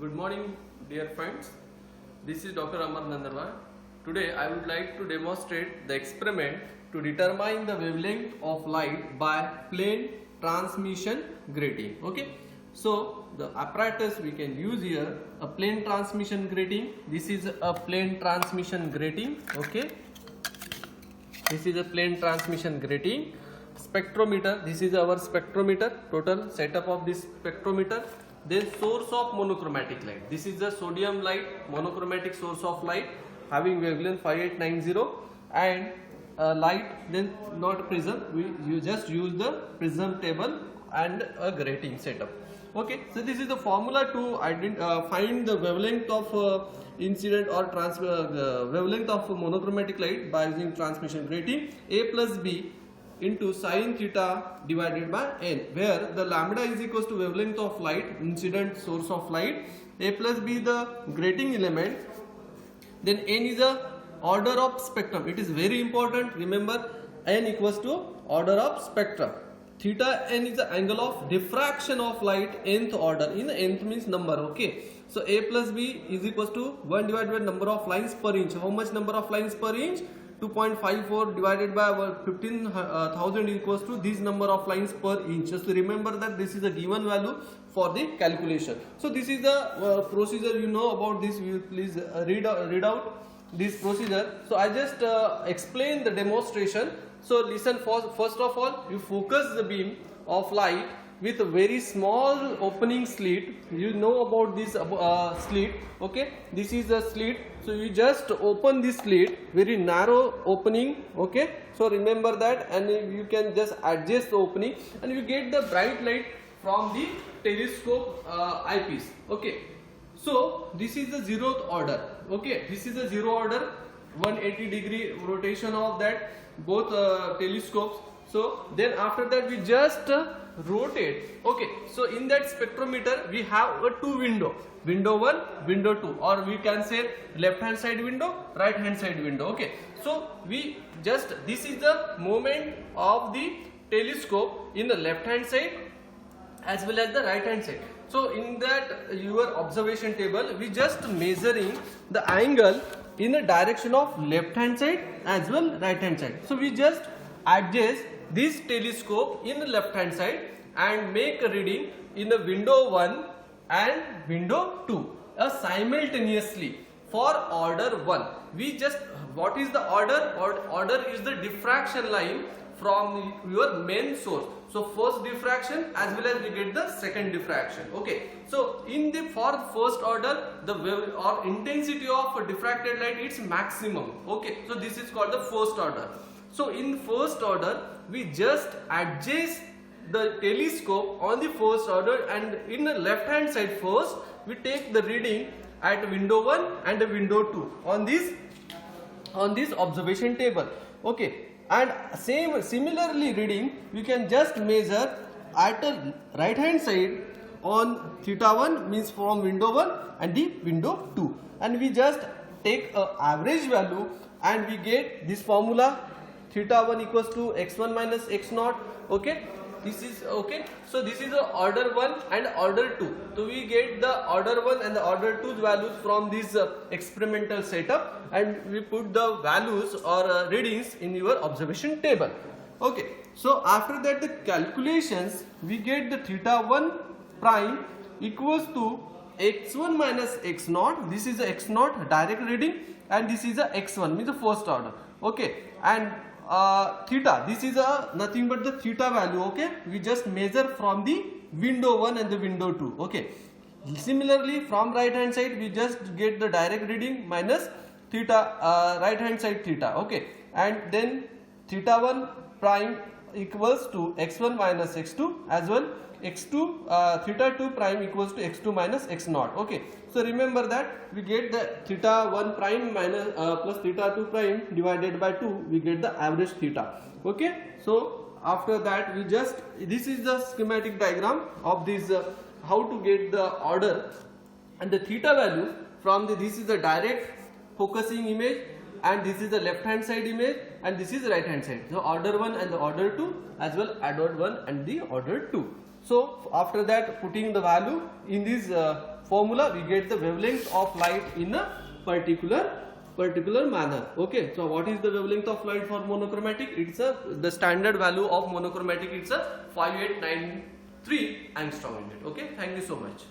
Good morning, dear friends. This is Dr. AK Nandanwar. Today I would like to demonstrate the experiment to determine the wavelength of light by plane transmission grating. Okay. So the apparatus we can use here, a plane transmission grating. This is a plane transmission grating. Okay. This is a plane transmission grating. Spectrometer. This is our spectrometer. Total setup of this spectrometer. Then source of monochromatic light. This is the sodium light, monochromatic source of light having wavelength 5890, and light, then not prism. You just use the prism table and a grating setup. Okay, so this is the formula to find the wavelength of incident or wavelength of monochromatic light by using transmission grating. A plus B into sin theta divided by n, where the lambda is equals to wavelength of light, incident source of light, A plus B the grating element, then n is the order of spectrum. It is very important, remember, n equals to order of spectrum. Theta n is the angle of diffraction of light, nth order. In the nth means number. Okay, so A plus B is equals to 1 divided by number of lines per inch. How much number of lines per inch? 2.54 divided by 15,000 equals to this number of lines per inch. Just remember that this is a given value for the calculation. So this is the procedure. You know about this. You please read out this procedure. So I just explain the demonstration. So listen, first of all, you focus the beam of light with a very small opening slit. You know about this slit. Okay, this is a slit. So you just open this slit, very narrow opening. Okay, so remember that, and you can just adjust the opening, and you get the bright light from the telescope eyepiece. Okay, so this is the 0th order. Okay, this is the 0 order, 180-degree rotation of that both telescopes. So then after that we just rotate. Okay, so in that spectrometer we have a two window, window 1, window 2, or we can say left hand side window, right hand side window. Okay, so we just, this is the movement of the telescope in the left hand side as well as the right hand side. So in that your observation table, we just measuring the angle in the direction of left hand side as well right hand side. So we just adjust this telescope in the left hand side and make a reading in the window 1 and window 2 simultaneously for order 1. We just, what is the order? Order is the diffraction line from your main source. So first diffraction as well as we get the second diffraction. Okay, so in the for first order, the wave or intensity of diffracted light, it's maximum. Okay, so this is called the first order. So in first order, we just adjust the telescope on the first order, and in the left hand side first we take the reading at window 1 and the window 2 on this observation table. Okay, and similarly reading we can just measure at the right hand side on theta 1, means from window 1 and the window 2, and we just take a average value and we get this formula, theta 1 equals to x1 minus x0. Okay, this is okay. So this is the order 1 and order 2. So we get the order 1 and the order 2 values from this experimental setup, and we put the values or readings in your observation table. Okay, so after that the calculations, we get the theta 1 prime equals to x1 minus x0. This is the x0 direct reading, and this is a x1, means the first order. Okay, and theta, this is nothing but the theta value. Okay, we just measure from the window 1 and the window 2. Okay, similarly from right hand side we just get the direct reading minus theta, right hand side theta. Okay, and then theta 1 prime equals to x1 minus x2 as well, x2 theta 2 prime equals to x2 minus x0. Okay, so remember that we get the theta 1 prime minus plus theta 2 prime divided by 2, we get the average theta. Okay, so after that we just, this is the schematic diagram of this how to get the order and the theta value from the, this is the direct focusing image, and this is the left hand side image, and this is right hand side. So order 1 and the order 2 as well, order 1 and the order 2. So after that, putting the value in this formula we get the wavelength of light in a particular manner. Okay, so what is the wavelength of light for monochromatic? It's the standard value of monochromatic, it's a 5893 angstrom unit. Okay, thank you so much.